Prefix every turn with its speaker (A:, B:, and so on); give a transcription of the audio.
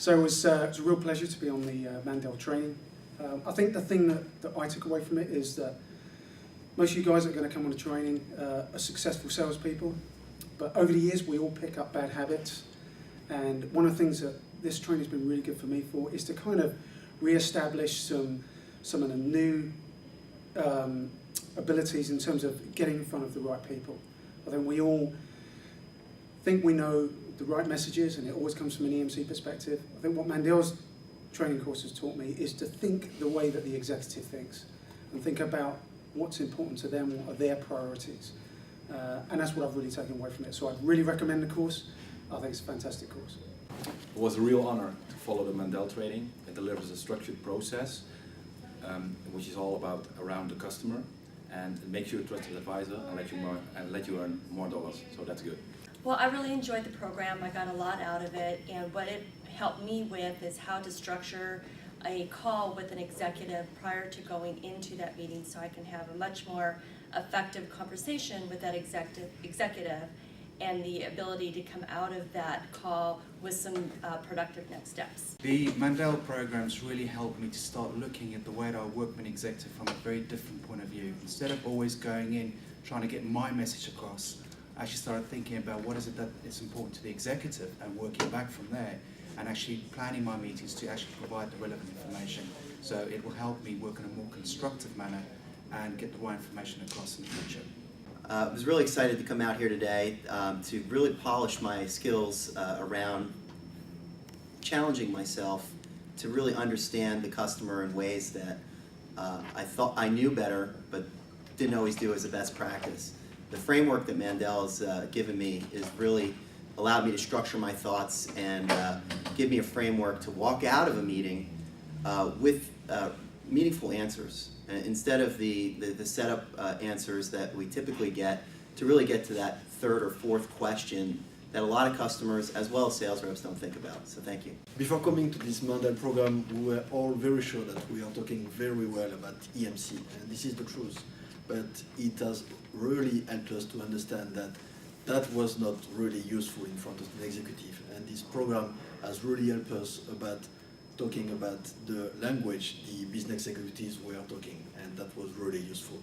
A: So it was a real pleasure to be on the Mandel training. I think the thing that I took away from it is that most of you guys that are going to come on the training are successful salespeople, but over the years we all pick up bad habits, and one of the things that this training has been really good for me for is to kind of re-establish some of the new abilities in terms of getting in front of the right people. I think we all think we know the right messages, and it always comes from an EMC perspective. I think what Mandel's training course has taught me is to think the way that the executive thinks, and think about what's important to them, what are their priorities. And that's what I've really taken away from it. So I'd really recommend the course. I think it's a fantastic course.
B: It was a real honor to follow the Mandel training. It delivers a structured process, which is all about around the customer, and it makes you a trusted advisor and let you earn more dollars. So that's good.
C: Well, I really enjoyed the program. I got a lot out of it, and what it helped me with is how to structure a call with an executive prior to going into that meeting, so I can have a much more effective conversation with that executive and the ability to come out of that call with some productive next steps.
D: The Mandel programs really helped me to start looking at the way that I work with an executive from a very different point of view. Instead of always going in trying to get my message across, I actually started thinking about what is it that is important to the executive and working back from there, and actually planning my meetings to actually provide the relevant information. So it will help me work in a more constructive manner and get the right information across in the future.
E: I was really excited to come out here today to really polish my skills around challenging myself to really understand the customer in ways that I thought I knew better but didn't always do as a best practice. The framework that Mandel has given me is really allowed me to structure my thoughts and give me a framework to walk out of a meeting with meaningful answers, instead of the setup answers that we typically get, to really get to that third or fourth question that a lot of customers as well as sales reps don't think about. So thank you.
F: Before coming to this Mandel program, we were all very sure that we are talking very well about EMC, and this is the truth. But it has really helped us to understand that that was not really useful in front of an executive, and this program has really helped us about talking about the language the business executives were talking, and that was really useful.